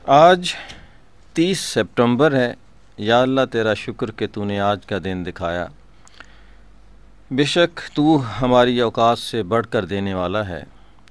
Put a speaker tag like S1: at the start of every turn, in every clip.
S1: آج 30 سپٹمبر ہے۔ یا اللہ تیرا شکر کہ تو نے آج کا دن دکھایا۔ بے شک تو ہماری اوقات سے بڑھ کر دینے والا ہے۔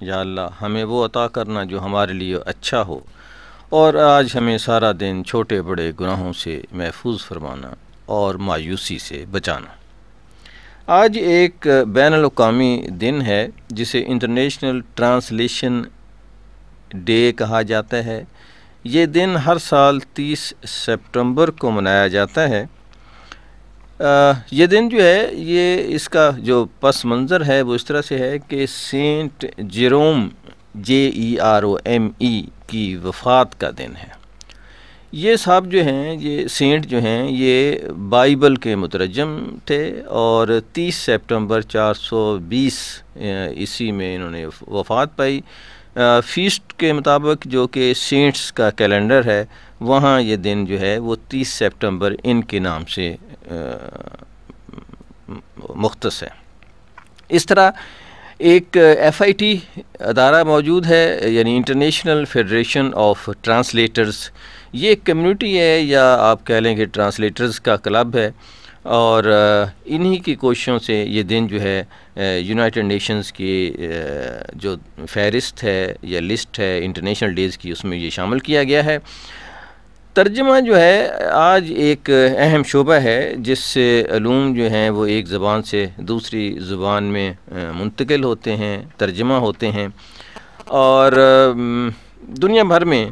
S1: یا اللہ ہمیں وہ عطا کرنا جو ہمارے لیے اچھا ہو، اور آج ہمیں سارا دن چھوٹے بڑے گناہوں سے محفوظ فرمانا اور مایوسی سے بچانا۔ آج ایک بین الاقوامی دن ہے جسے انٹرنیشنل ٹرانسلیشن ڈے کہا جاتا ہے۔ یہ دن ہر سال 30 سپٹمبر کو منایا جاتا ہے۔ یہ دن جو ہے، یہ اس کا جو پس منظر ہے وہ اس طرح سے ہے کہ سینٹ جیروم JEROME کی وفات کا دن ہے۔ یہ صاحب جو ہیں، یہ سینٹ جو ہیں، یہ بائبل کے مترجم تھے، اور 30 سپٹمبر 420 عیسوی میں انہوں نے وفات پائی۔ فیسٹ کے مطابق جو کہ سینٹس کا کیلنڈر ہے، وہاں یہ دن جو ہے وہ 30 سپٹمبر ان کے نام سے مختص ہے۔ اس طرح ایک FIT ادارہ موجود ہے، یعنی انٹرنیشنل فیڈریشن آف ٹرانسلیٹرز۔ یہ ایک کمیونٹی ہے، یا آپ کہہ لیں کہ ٹرانسلیٹرز کا کلب ہے، اور انہی کی کوششوں سے یہ دن جو ہے یونائٹڈ نیشنز کی جو فہرست ہے یا لسٹ ہے انٹرنیشنل ڈیز کی، اس میں یہ شامل کیا گیا ہے۔ ترجمہ جو ہے آج ایک اہم شعبہ ہے جس سے علوم جو ہیں وہ ایک زبان سے دوسری زبان میں منتقل ہوتے ہیں، ترجمہ ہوتے ہیں، اور دنیا بھر میں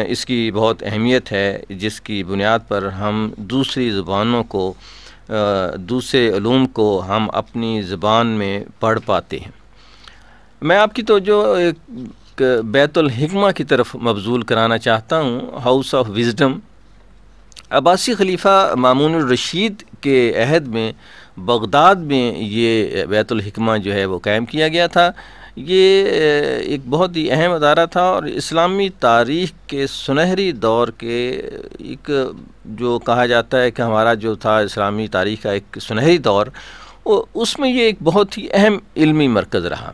S1: اس کی بہت اہمیت ہے، جس کی بنیاد پر ہم دوسری زبانوں کو، دوسرے علوم کو ہم اپنی زبان میں پڑھ پاتے ہیں۔ میں آپ کی توجہ ایک بیت الحکمہ کی طرف مبذول کرانا چاہتا ہوں، ہاؤس آف وزڈم۔ عباسی خلیفہ مامون الرشید کے عہد میں بغداد میں یہ بیت الحکمہ جو ہے وہ قائم کیا گیا تھا۔ یہ ایک بہت ہی اہم ادارہ تھا، اور اسلامی تاریخ کے سنہری دور کے ایک جو کہا جاتا ہے کہ ہمارا جو تھا اسلامی تاریخ کا ایک سنہری دور، اس میں یہ ایک بہت ہی اہم علمی مرکز رہا۔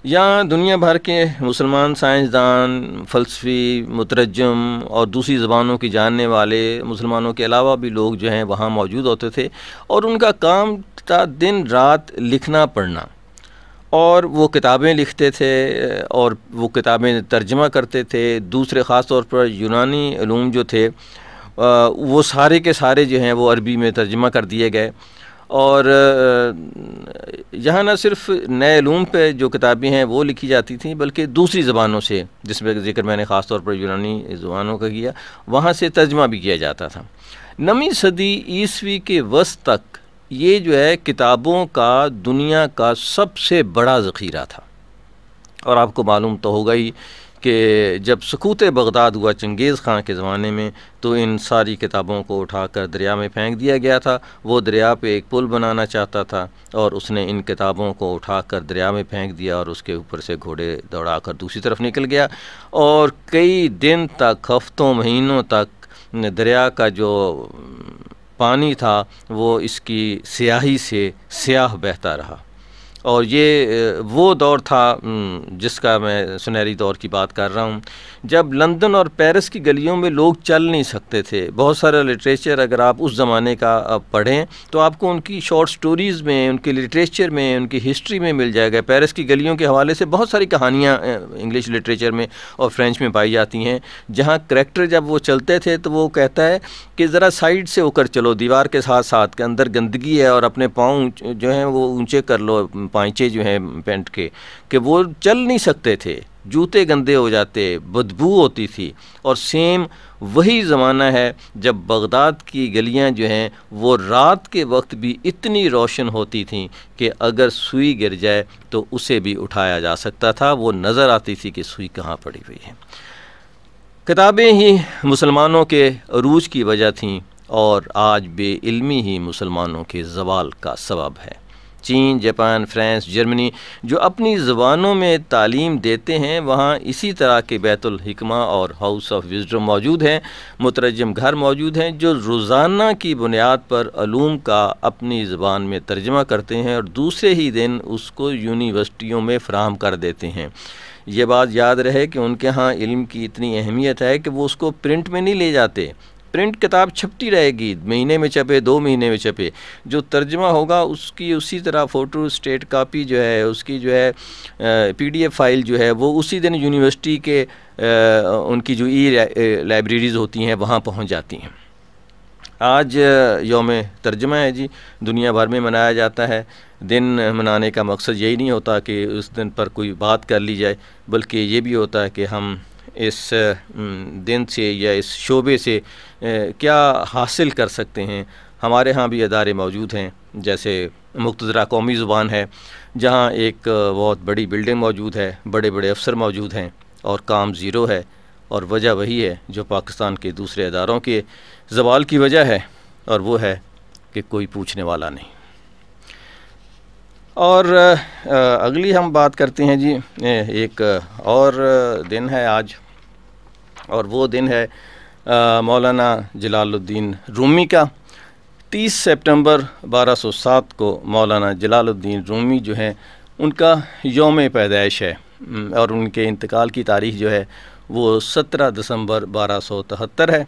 S1: یہاں دنیا بھر کے مسلمان سائنسدان، فلسفی، مترجم اور دوسری زبانوں کی جاننے والے، مسلمانوں کے علاوہ بھی لوگ جو ہیں وہاں موجود ہوتے تھے، اور ان کا کام تھا دن رات لکھنا پڑھنا، اور وہ کتابیں لکھتے تھے اور وہ کتابیں ترجمہ کرتے تھے۔ دوسرے خاص طور پر یونانی علوم جو تھے وہ سارے کے سارے جو ہیں وہ عربی میں ترجمہ کر دیے گئے، اور یہاں نہ صرف نئے علوم پہ جو کتابیں ہیں وہ لکھی جاتی تھیں، بلکہ دوسری زبانوں سے، جس میں ذکر میں نے خاص طور پر یونانی زبانوں کا کیا، وہاں سے ترجمہ بھی کیا جاتا تھا۔ 9ویں صدی عیسوی کے وسط تک یہ جو ہے کتابوں کا دنیا کا سب سے بڑا ذخیرہ تھا، اور آپ کو معلوم تو ہوگا ہی کہ جب سقوط بغداد ہوا چنگیز خان کے زمانے میں، تو ان ساری کتابوں کو اٹھا کر دریا میں پھینک دیا گیا تھا۔ وہ دریا پہ ایک پل بنانا چاہتا تھا، اور اس نے ان کتابوں کو اٹھا کر دریا میں پھینک دیا، اور اس کے اوپر سے گھوڑے دوڑا کر دوسری طرف نکل گیا، اور کئی دن تک، ہفتوں مہینوں تک دریا کا جو پانی تھا وہ اس کی سیاہی سے سیاہ بہتا رہا۔ اور یہ وہ دور تھا جس کا میں سنہری دور کی بات کر رہا ہوں، جب لندن اور پیرس کی گلیوں میں لوگ چل نہیں سکتے تھے۔ بہت سارا لٹریچر اگر آپ اس زمانے کا پڑھیں تو آپ کو ان کی شارٹ سٹوریز میں، ان کے لٹریچر میں، ان کی ہسٹری میں مل جائے گا۔ پیرس کی گلیوں کے حوالے سے بہت ساری کہانیاں انگلش لٹریچر میں اور فرینچ میں پائی جاتی ہیں، جہاں کریکٹر جب وہ چلتے تھے تو وہ کہتا ہے کہ ذرا سائیڈ سے ہو کر چلو، دیوار کے ساتھ ساتھ، کے اندر گندگی ہے، اور اپنے پاؤں جو ہیں وہ اونچے کر لو، پائچے جو ہیں پینٹ کے، کہ وہ چل نہیں سکتے تھے، جوتے گندے ہو جاتے، بدبو ہوتی تھی۔ اور سیم وہی زمانہ ہے جب بغداد کی گلیاں جو ہیں وہ رات کے وقت بھی اتنی روشن ہوتی تھیں کہ اگر سوئی گر جائے تو اسے بھی اٹھایا جا سکتا تھا، وہ نظر آتی تھی کہ سوئی کہاں پڑی ہوئی ہے۔ کتابیں ہی مسلمانوں کے عروج کی وجہ تھیں، اور آج بے علمی ہی مسلمانوں کے زوال کا سبب ہے۔ چین، جاپان، فرانس، جرمنی جو اپنی زبانوں میں تعلیم دیتے ہیں، وہاں اسی طرح کے بیت الحکمہ اور ہاؤس آف وزڈم موجود ہیں، مترجم گھر موجود ہیں، جو روزانہ کی بنیاد پر علوم کا اپنی زبان میں ترجمہ کرتے ہیں، اور دوسرے ہی دن اس کو یونیورسٹیوں میں فراہم کر دیتے ہیں۔ یہ بات یاد رہے کہ ان کے ہاں علم کی اتنی اہمیت ہے کہ وہ اس کو پرنٹ میں نہیں لے جاتے. پرنٹ کتاب چھپتی رہے گی، مہینے میں چھپے، 2 مہینے میں چھپے، جو ترجمہ ہوگا اس کی اسی طرح فوٹو اسٹیٹ کاپی جو ہے، اس کی جو ہے PDF فائل جو ہے وہ اسی دن یونیورسٹی کے ان کی جو لائبریریز ہوتی ہیں وہاں پہنچ جاتی ہیں. آج یوم ترجمہ ہے جی، دنیا بھر میں منایا جاتا ہے. دن منانے کا مقصد یہی نہیں ہوتا کہ اس دن پر کوئی بات کر لی جائے، بلکہ یہ بھی ہوتا ہے کہ ہم اس دن سے یا اس شعبے سے کیا حاصل کر سکتے ہیں. ہمارے ہاں بھی ادارے موجود ہیں، جیسے مقتدرہ قومی زبان ہے، جہاں ایک بہت بڑی بلڈنگ موجود ہے، بڑے بڑے افسر موجود ہیں، اور کام زیرو ہے. اور وجہ وہی ہے جو پاکستان کے دوسرے اداروں کے زوال کی وجہ ہے، اور وہ ہے کہ کوئی پوچھنے والا نہیں. اور اگلی ہم بات کرتے ہیں جی، ایک اور دن ہے آج، اور وہ دن ہے مولانا جلال الدین رومی کا. 30 سپٹمبر 1207 کو مولانا جلال الدین رومی جو ہیں ان کا یوم پیدائش ہے، اور ان کے انتقال کی تاریخ جو ہے وہ 17 دسمبر 1273 ہے.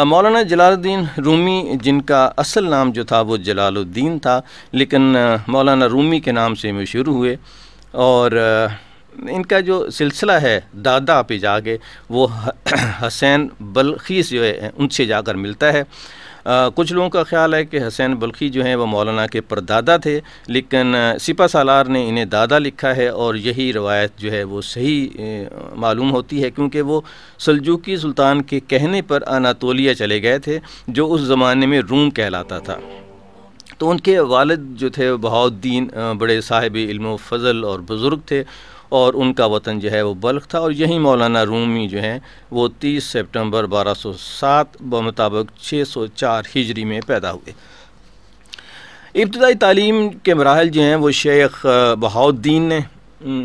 S1: مولانا جلال الدین رومی جن کا اصل نام جو تھا وہ جلال الدین تھا، لیکن مولانا رومی کے نام سے مشہور ہوئے، اور ان کا جو سلسلہ ہے دادا پہ جا کے وہ حسین بلخی جو ہے ان سے جا کر ملتا ہے. کچھ لوگوں کا خیال ہے کہ حسین بلخی جو ہیں وہ مولانا کے پردادا تھے، لیکن سپہ سالار نے انہیں دادا لکھا ہے، اور یہی روایت جو ہے وہ صحیح معلوم ہوتی ہے، کیونکہ وہ سلجوقی سلطان کے کہنے پر اناطولیہ چلے گئے تھے، جو اس زمانے میں روم کہلاتا تھا. تو ان کے والد جو تھے بہاؤالدین بڑے صاحب علم و فضل اور بزرگ تھے، اور ان کا وطن جو ہے وہ بلخ تھا، اور یہی مولانا رومی جو ہیں وہ 30 سپٹمبر 1207 بمطابق 604 ہجری میں پیدا ہوئے. ابتدائی تعلیم کے مراحل جو ہیں وہ شیخ بہاؤالدین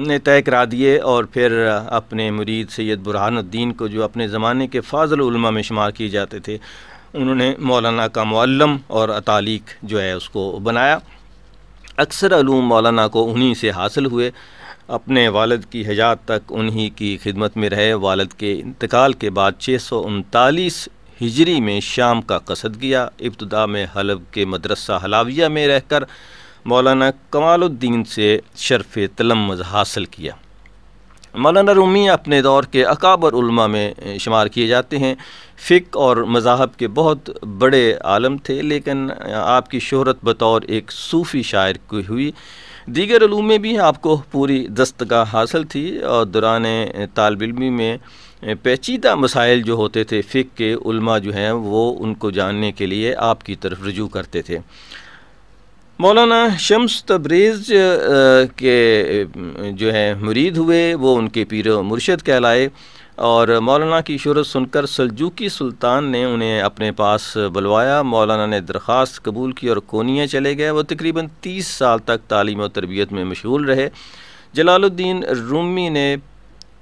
S1: نے طے کرا دیے، اور پھر اپنے مرید سید برہان الدین کو جو اپنے زمانے کے فاضل علماء میں شمار کیے جاتے تھے، انہوں نے مولانا کا معلم اور اتالیق جو ہے اس کو بنایا. اکثر علوم مولانا کو انہی سے حاصل ہوئے. اپنے والد کی حیات تک انہی کی خدمت میں رہے. والد کے انتقال کے بعد 639 ہجری میں شام کا قصد کیا. ابتدا میں حلب کے مدرسہ حلاویہ میں رہ کر مولانا کمال الدین سے شرف تلمذ حاصل کیا. مولانا رومی اپنے دور کے اکابر علماء میں شمار کیے جاتے ہیں. فقہ اور مذاہب کے بہت بڑے عالم تھے، لیکن آپ کی شہرت بطور ایک صوفی شاعر کی ہوئی. دیگر علوم میں بھی آپ کو پوری دستگاہ حاصل تھی، اور دوران طالب علمی میں پیچیدہ مسائل جو ہوتے تھے فقہ کے علماء جو ہیں وہ ان کو جاننے کے لیے آپ کی طرف رجوع کرتے تھے. مولانا شمس تبریز کے جو ہے مرید ہوئے، وہ ان کے پیر و مرشد کہلائے، اور مولانا کی شہرت سن کر سلجوقی سلطان نے انہیں اپنے پاس بلوایا. مولانا نے درخواست قبول کی اور کونیا چلے گئے. وہ تقریباً 30 سال تک تعلیم و تربیت میں مشغول رہے. جلال الدین رومی نے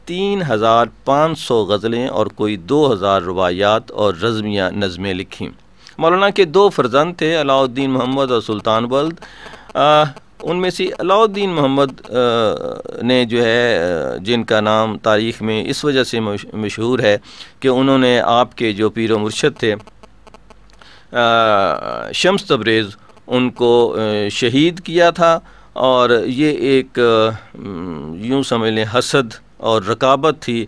S1: 3500 غزلیں اور کوئی 2000 روایات اور رزمیہ نظمیں لکھیں. مولانا کے 2 فرزند تھے، علاؤالدین محمد اور سلطان ولد. ان میں سے علاؤالدین محمد نے جو ہے جن کا نام تاریخ میں اس وجہ سے مشہور ہے کہ انہوں نے آپ کے جو پیر و مرشد تھے شمس تبریز ان کو شہید کیا تھا. اور یہ ایک یوں سمجھ لیں حسد اور رقابت تھی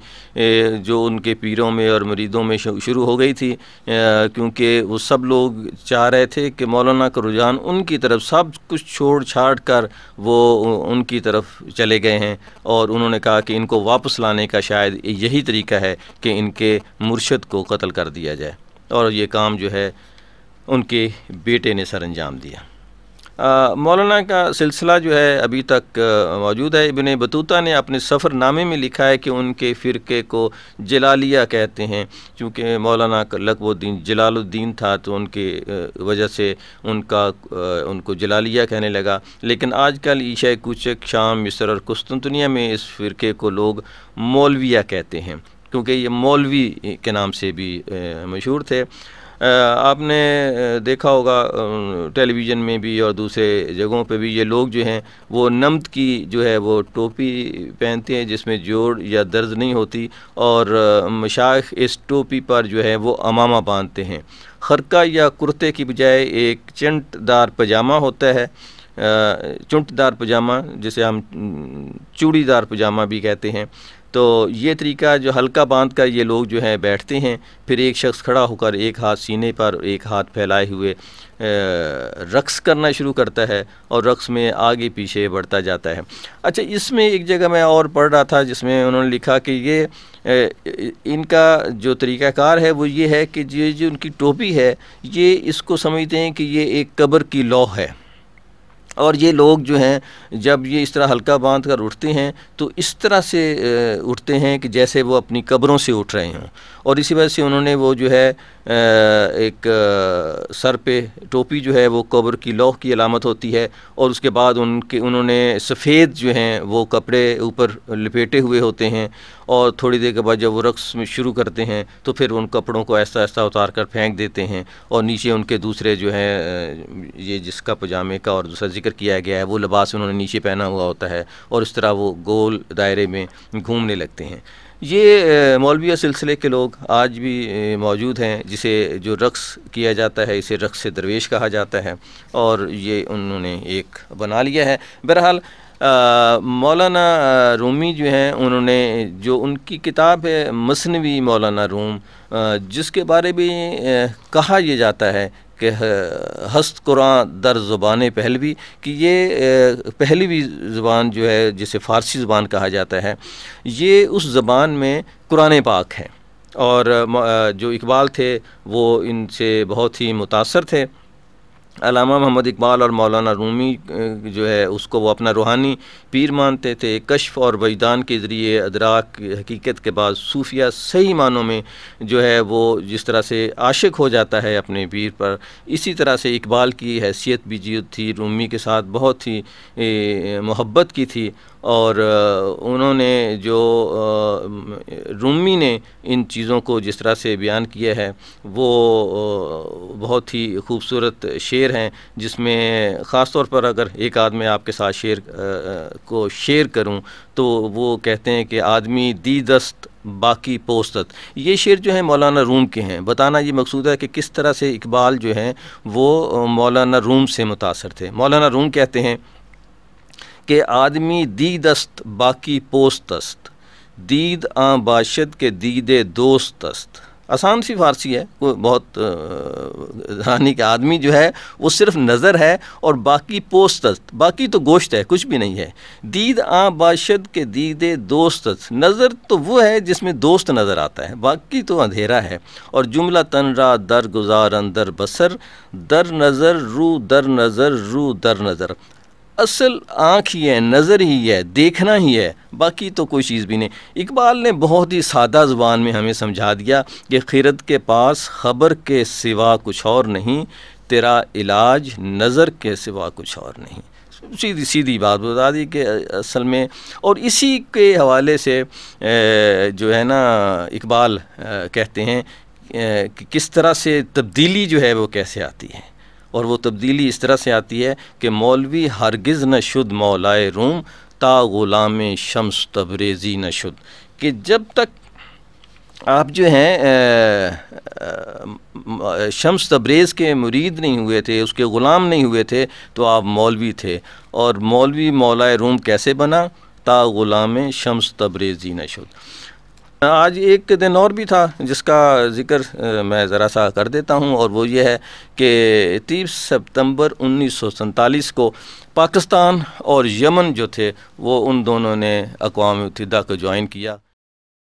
S1: جو ان کے پیروں میں اور مریدوں میں شروع ہو گئی تھی، کیونکہ وہ سب لوگ چاہ رہے تھے کہ مولانا کا رجحان ان کی طرف سب کچھ چھوڑ چھاڑ کر وہ ان کی طرف چلے گئے ہیں، اور انہوں نے کہا کہ ان کو واپس لانے کا شاید یہی طریقہ ہے کہ ان کے مرشد کو قتل کر دیا جائے، اور یہ کام جو ہے ان کے بیٹے نے سر انجام دیا. مولانا کا سلسلہ جو ہے ابھی تک موجود ہے. ابن بطوطہ نے اپنے سفر نامے میں لکھا ہے کہ ان کے فرقے کو جلالیہ کہتے ہیں، چونکہ مولانا کا لقب الدین جلال الدین تھا تو ان کی وجہ سے ان کو جلالیہ کہنے لگا. لیکن آج کل ایشیا کوچک، شام، مصر اور قسطنطنیہ میں اس فرقے کو لوگ مولویہ کہتے ہیں، کیونکہ یہ مولوی کے نام سے بھی مشہور تھے. آپ نے دیکھا ہوگا ٹیلی ویژن میں بھی اور دوسرے جگہوں پہ بھی یہ لوگ جو ہیں وہ نمد کی جو ہے وہ ٹوپی پہنتے ہیں جس میں جوڑ یا درز نہیں ہوتی، اور مشائخ اس ٹوپی پر جو ہے وہ امامہ باندھتے ہیں۔ خرقہ یا کرتے کی بجائے ایک چنٹ دار پجامہ ہوتا ہے، چنٹ دار پجامہ جسے ہم چوڑی دار پجامہ بھی کہتے ہیں۔ تو یہ طریقہ جو ہلکا باندھ کر یہ لوگ جو ہیں بیٹھتے ہیں، پھر ایک شخص کھڑا ہو کر ایک ہاتھ سینے پر ایک ہاتھ پھیلائے ہوئے رقص کرنا شروع کرتا ہے اور رقص میں آگے پیچھے بڑھتا جاتا ہے۔ اچھا، اس میں ایک جگہ میں اور پڑھ رہا تھا جس میں انہوں نے لکھا کہ یہ ان کا جو طریقہ کار ہے وہ یہ ہے کہ یہ جو ان کی ٹوپی ہے یہ اس کو سمجھتے ہیں کہ یہ ایک قبر کی لوح ہے، اور یہ لوگ جو ہیں جب یہ اس طرح ہلکا باندھ کر اٹھتے ہیں تو اس طرح سے اٹھتے ہیں کہ جیسے وہ اپنی قبروں سے اٹھ رہے ہوں، اور اسی وجہ سے انہوں نے وہ جو ہے ایک سر پہ ٹوپی جو ہے وہ قبر کی لوح کی علامت ہوتی ہے، اور اس کے بعد انہوں نے سفید جو ہیں وہ کپڑے اوپر لپیٹے ہوئے ہوتے ہیں، اور تھوڑی دیر کے بعد جب وہ رقص میں شروع کرتے ہیں تو پھر ان کپڑوں کو ایسا ایسا اتار کر پھینک دیتے ہیں، اور نیچے ان کے دوسرے جو ہیں یہ جس کا پجامے کا اور دوسرا ذکر کیا گیا ہے وہ لباس انہوں نے نیچے پہنا ہوا ہوتا ہے، اور اس طرح وہ گول دائرے میں گھومنے لگتے ہیں۔ یہ مولویہ سلسلے کے لوگ آج بھی موجود ہیں، جسے جو رقص کیا جاتا ہے اسے رقص درویش کہا جاتا ہے، اور یہ انہوں نے ایک بنا لیا ہے۔ بہرحال مولانا رومی جو ہیں انہوں نے جو ان کی کتاب ہے مثنوی مولانا روم، جس کے بارے میں کہا یہ جاتا ہے کہ ہست قرآن در زبان پہلوی، کہ یہ پہلوی زبان جو ہے جسے فارسی زبان کہا جاتا ہے، یہ اس زبان میں قرآن پاک ہے، اور جو اقبال تھے وہ ان سے بہت ہی متاثر تھے۔ علامہ محمد اقبال اور مولانا رومی جو ہے اس کو وہ اپنا روحانی پیر مانتے تھے۔ کشف اور وجدان کے ذریعے ادراک حقیقت کے بعد صوفیہ صحیح معنوں میں جو ہے وہ جس طرح سے عاشق ہو جاتا ہے اپنے پیر پر، اسی طرح سے اقبال کی حیثیت بھی جو تھی رومی کے ساتھ بہت ہی محبت کی تھی، اور انہوں نے جو رومی نے ان چیزوں کو جس طرح سے بیان کیا ہے وہ بہت ہی خوبصورت شعر ہیں، جس میں خاص طور پر اگر ایک آدمی آپ کے ساتھ شعر کو شیئر کروں تو وہ کہتے ہیں کہ آدمی دی دست باقی پوستت۔ یہ شعر جو ہیں مولانا روم کے ہیں۔ بتانا یہ مقصود ہے کہ کس طرح سے اقبال جو ہیں وہ مولانا روم سے متاثر تھے۔ مولانا روم کہتے ہیں کہ آدمی دی دست باقی پوست است، دید آں باشد کے دید دوست است۔ آسان سی فارسی ہے، کوئی بہت یعنی کہ آدمی جو ہے وہ صرف نظر ہے اور باقی پوست است، باقی تو گوشت ہے، کچھ بھی نہیں ہے۔ دید آں باشد کے دید دوست است، نظر تو وہ ہے جس میں دوست نظر آتا ہے، باقی تو اندھیرا ہے۔ اور جملہ تن را در گزار اندر بسر، در نظر رو در نظر رو در نظر۔ اصل آنکھ ہی ہے، نظر ہی ہے، دیکھنا ہی ہے، باقی تو کوئی چیز بھی نہیں۔ اقبال نے بہت ہی سادہ زبان میں ہمیں سمجھا دیا کہ خرد کے پاس خبر کے سوا کچھ اور نہیں، تیرا علاج نظر کے سوا کچھ اور نہیں۔ سیدھی بات بتا دی کہ اصل میں، اور اسی کے حوالے سے جو ہے نا اقبال کہتے ہیں کہ کس طرح سے تبدیلی جو ہے وہ کیسے آتی ہے، اور وہ تبدیلی اس طرح سے آتی ہے کہ مولوی ہرگز نہ شد مولائے روم، تا غلام شمس تبریزی نہ شد، کہ جب تک آپ جو ہیں شمس تبریز کے مرید نہیں ہوئے تھے، اس کے غلام نہیں ہوئے تھے، تو آپ مولوی تھے۔ اور مولوی مولائے روم کیسے بنا؟ تا غلام شمس تبریزی نہ شد۔ آج ایک دن اور بھی تھا جس کا ذکر میں ذرا سا کر دیتا ہوں، اور وہ یہ ہے کہ 30 سپتمبر 1947 کو پاکستان اور یمن جو تھے وہ ان دونوں نے اقوام متحدہ کو جوائن کیا۔